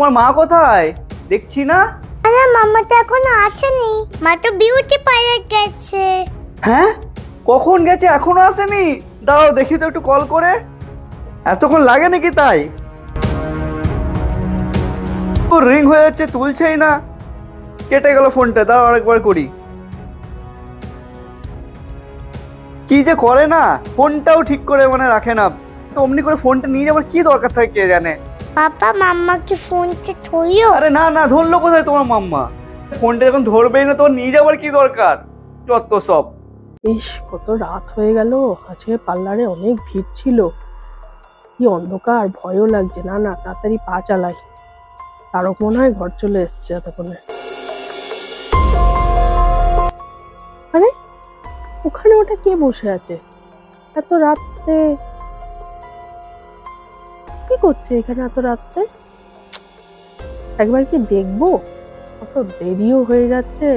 তোমার মা কোথায়? দেখছি না। আরে মামা তো এখনো আসেনি, মা তো বিউটি পার্লার গেছে। হ্যাঁ, কখন গেছে? এখনো আসেনি? দাঁড়াও দেখি তো একটু কল করে। এতক্ষণ লাগে নাকি? তাই তো রিং হয়ে যাচ্ছে, তুলছেই না, কেটে গেল ফোনটা। দাঁড়াও আরেকবার করি। কি যে করে না, ফোনটাও ঠিক করে রাখে না। তো অমনি করে ফোনটা নিয়ে যাবার কি দরকার থাকে কে জানে। পাপা মাম্মা কি ফোনটা ধরলো? আরে না না, ধরলো কোথায় তোমার মাম্মা? ফোনটা যখন ধরবেই না তোমার নিয়ে যাবার কি দরকার? যত সব। ইস, কত রাত হয়ে গেল, আজকে পার্লারে অনেক ভিড় ছিল। কি অন্ধকার, ভয়ও লাগছে। না না, তাড়াতাড়ি পা চালাই। তারক মনে হয় ঘর চলে এসছে এতক্ষণে। আরে ওখানে ওটা কে বসে আছে এত রাতে? কি করছে এখানে এত রাতে? একবার কি দেখবো? কত দেরিও হয়ে যাচ্ছে,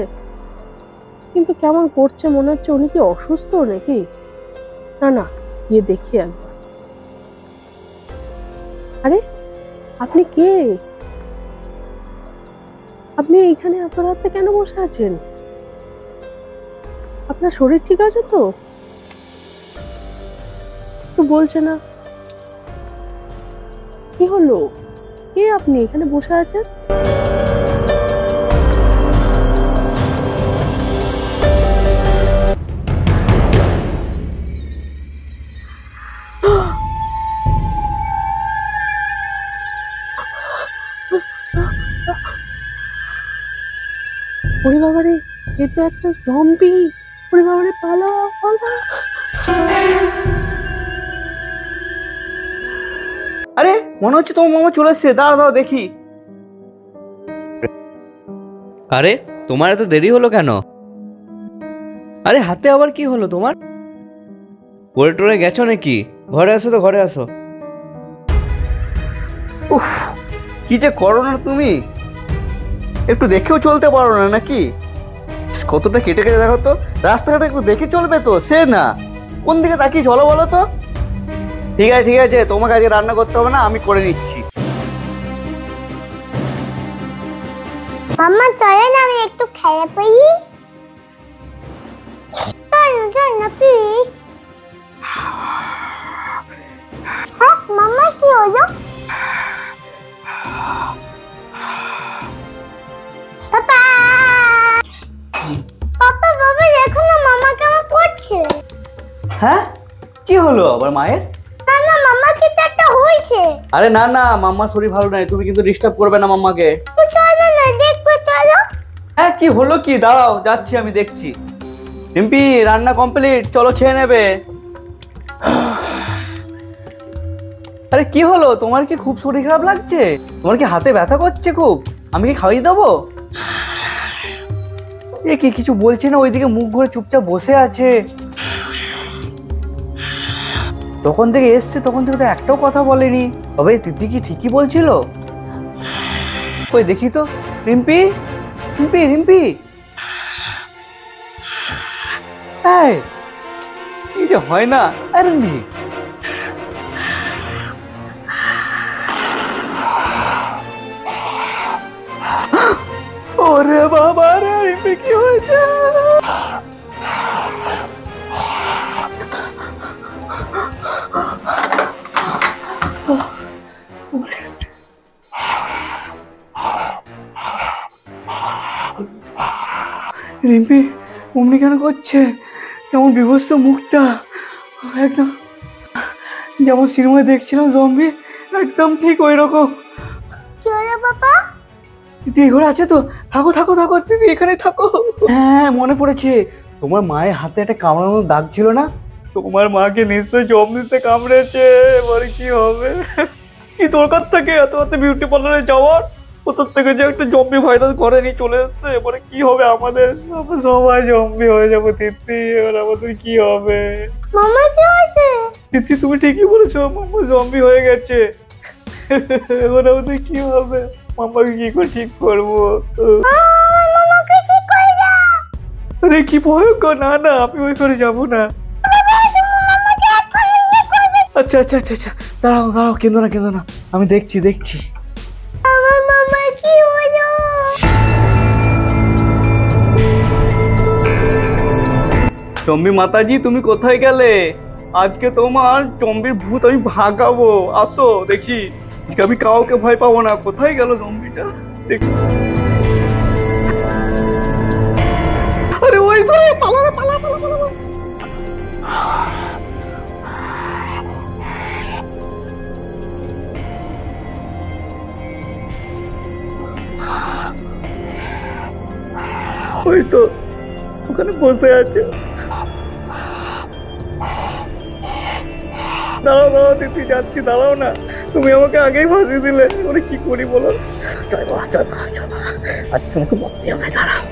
কিন্তু কেমন করছে, মনে হচ্ছে উনি কি অসুস্থ নাকি? না না, গিয়ে দেখি একবার। আরে আপনি কে? আপনি এইখানে এত রাতে কেন বসে আছেন? আপনার শরীর ঠিক আছে তো? তো বলছে না। কি হলো? কে আপনি এখানে বসে আছেন? ওরে বাবারে, এ তো একটা জম্বি। ওরে বাবারে, পালাও পালাও। আরে মনে হচ্ছে তোমার মামা চলে এসছে। দাঁড়াও দাঁড়াও দেখি। আরে তোমার এত দেরি হলো কেন? আরে হাতে আবার কি হলো তোমার? পড়ে টরে গেছো নাকি? ঘরে আসো তো, ঘরে আসো। উফ, কি যে করো না তুমি, একটু দেখেও চলতে পারো না নাকি? কতটা কেটে কেটে দেখো তো, রাস্তাঘাটে একটু দেখে চলবে তো। সে না, কোন দিকে তাকিয়ে চলো বলো তো। ঠিক আছে ঠিক আছে, তোমাকে আজকে রান্না করতে হবে না, আমি করে নিচ্ছি। মাম্মা চলে না, আমি একটু খেলা করি। চল না প্লিজ। হ্যাঁ মাম্মা, কি হলো? পাপা পাপা বাবা দেখো না, মামা কেমন করছে। হ্যাঁ, কি হলো আবার মায়ের? না না, মামা কিছু একটা হয়েছে। আরে না না, মাম্মার শরীর ভালো নাই, তুমি কিন্তু ডিস্টার্ব করবে না মাম্মাকে। চলো না, দেখবো চলো। হ্যাঁ, কি হলো কি? দাঁড়াও যাচ্ছি, আমি দেখছি। রিম্পি, রান্না কমপ্লিট, চলো খেয়ে নেবে। আরে কি হলো তোমার? কি খুব শরীর খারাপ লাগছে? তোমার কি হাতে ব্যথা করছে খুব? আমি কি খাইয়ে দেবো? এ কি কিছু বলছে না, ওইদিকে মুখ ঘুরে চুপচাপ বসে আছে। তখন থেকে এসছে, তখন থেকে তো একটাও কথা বলেনি। তবে তিথি কি ঠিকই বলছিল? কই দেখি তো। রিম্পি রিম্পি রিম্পি, এই যে হয় না। আরে নি, ওরে বাবা রে, রিম্পি কি হয়েছে? রিম্পি অমনি কেন করছে? কেমন বিভৎস মুখটা, একদম যেমন সিনেমায় দেখছিলাম জম্বি, একদম ঠিক ওই রকম। কি হলো বাবা? দিদি ঘরে আছে তো? থাকো থাকো থাকো দিদি, এখানে থাকো। হ্যাঁ মনে পড়েছে, তোমার মায়ের হাতে একটা কামড়ানোর দাগ ছিল না? তোমার মাকে নিশ্চয়ই জম্বিতে কামড়েছে। এবারে কি হবে? কি দরকার থাকে এত রাতে বিউটি পার্লারে যাওয়ার? কোথার থেকে যে একটা জম্বি ভাইরাস ঘরে নিয়ে চলে এসছে। এবারে কি হবে আমাদের? আমরা সবাই জম্বি হয়ে যাবো তিথি। এবার আমাদের কি হবে? মামা কি হয়েছে? তিথি তুমি ঠিকই বলেছো, মাম্মা জম্বি হয়ে গেছে। এবার আমাদের কি হবে? মাম্মাকে কি করে ঠিক করবো? মামাকে ঠিক করে দাও। আরে কি ভয়ঙ্কর! না না, আমি ওই করে যাবো না। আচ্ছা আচ্ছা আচ্ছা আচ্ছা, দাঁড়াও দাঁড়াও, কেঁদো না কেঁদো না, আমি দেখছি দেখছি। আমার জম্বি মাতাজি তুমি কোথায় গেলে? আজকে তোমার জম্বির ভূত আমি ভাগাবো, আসো দেখি। আজকে আমি কাউকে ভয় পাবো না। কোথায় গেল জম্বিটা? দেখি। আরে ওই তো, পালা না, পালা পালা পালা পালা। ওই তো ওখানে বসে আছে। দাঁড়াও দাঁড়াও দিদি, যাচ্ছি, দাঁড়াও না। তুমি আমাকে আগেই ফাঁসি দিলে, ওরে কি করি বলো? আজকে আমাকে বলতে হবে, দাঁড়াও।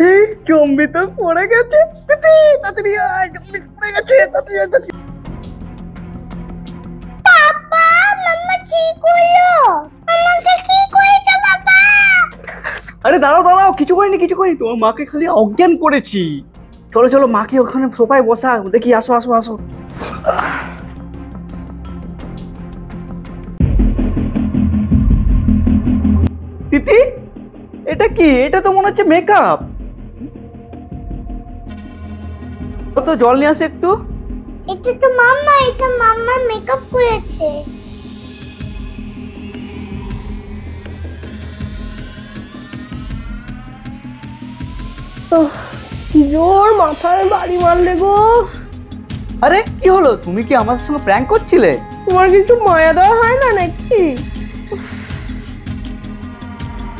এই জম্বি তো পড়ে গেছে। দিদি তাড়াতাড়ি আয়, জম্বি পড়ে গেছে, তাড়াতাড়ি আয়, তাড়াতাড়ি। পাপা মাম্মা ঠিক হলো। আমাকে কি করেছো বাবা? আরে দাঁড়াও দাঁড়াও, কিছু করিনি কিছু করিনি, তোমার মাকে খালি অজ্ঞান করেছি। চলো চলো, মাকে ওখানে সোফায় বসা দেখি, আসো আসো আসো। তিতি, এটা কি? এটা তো মনে হচ্ছে মেকআপ। তো জল নিয়ে আসে একটু। এটা তো মাম্মা, এটা মাম্মা মেকআপ করেছে। কি জোর মাথায় বাড়ি মারলে গো। আরে কি হলো? তুমি কি আমাদের সঙ্গে প্র্যাঙ্ক করছিলে? তোমার কিছু মায়া দেওয়া হয় না নাকি?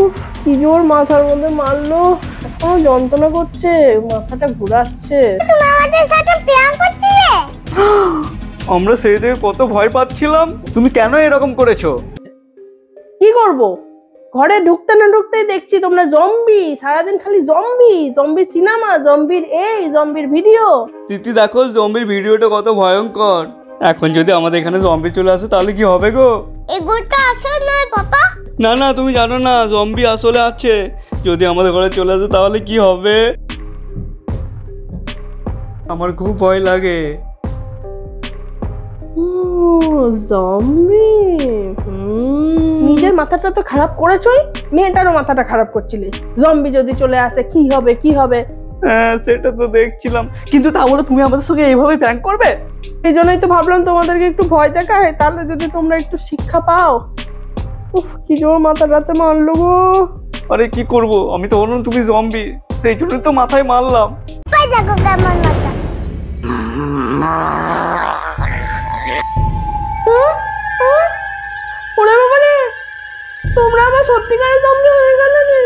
উফ, কি জোর মাথার মধ্যে মারলো, এখনো যন্ত্রণা করছে, মাথাটা ঘুরাচ্ছে। তুমি আমাদের সাথে প্র্যাঙ্ক করছিলে? আমরা সেই থেকে কত ভয় পাচ্ছিলাম। তুমি কেন এরকম করেছো? কি করব, ঘরে ঢুকতে না ঢুকতেই দেখছি তোমরা জম্বি, সারাদিন খালি জম্বি, জম্বি সিনেমা, জম্বির এই জম্বির ভিডিও। তিতি দেখো জম্বির ভিডিওটা কত ভয়ঙ্কর। এখন যদি আমাদের এখানে জম্বি চলে আসে তাহলে কি হবে গো? এগুলো তো আসল নয় পাপা। না না, তুমি জানো না জম্বি আসলে আছে। যদি আমাদের ঘরে চলে আসে তাহলে কি হবে? আমার খুব ভয় লাগে। জম্বি, নিজের মাথাটা তো খারাপ করেছই, মেয়েটারও মাথাটা খারাপ করছিলে। জম্বি যদি চলে আসে কি হবে কি হবে? হ্যাঁ সেটা তো দেখছিলাম, কিন্তু তা বলে তুমি আমাদের সঙ্গে এইভাবে প্র্যাঙ্ক করবে? এই জন্যই তো ভাবলাম তোমাদেরকে একটু ভয় দেখায়, তাহলে যদি তোমরা একটু শিক্ষা পাও। উফ, কি জোর মাথাটাতে মারলো গো। আরে কি করব, আমি তো বললাম তুমি জম্বি, সেই জন্য তো মাথায় মারলাম। পাই দেখো কেমন মাথা। ওরে বাবা রে, তোমরা আবার সত্যিকারের জম্বি হয়ে গেলে রে।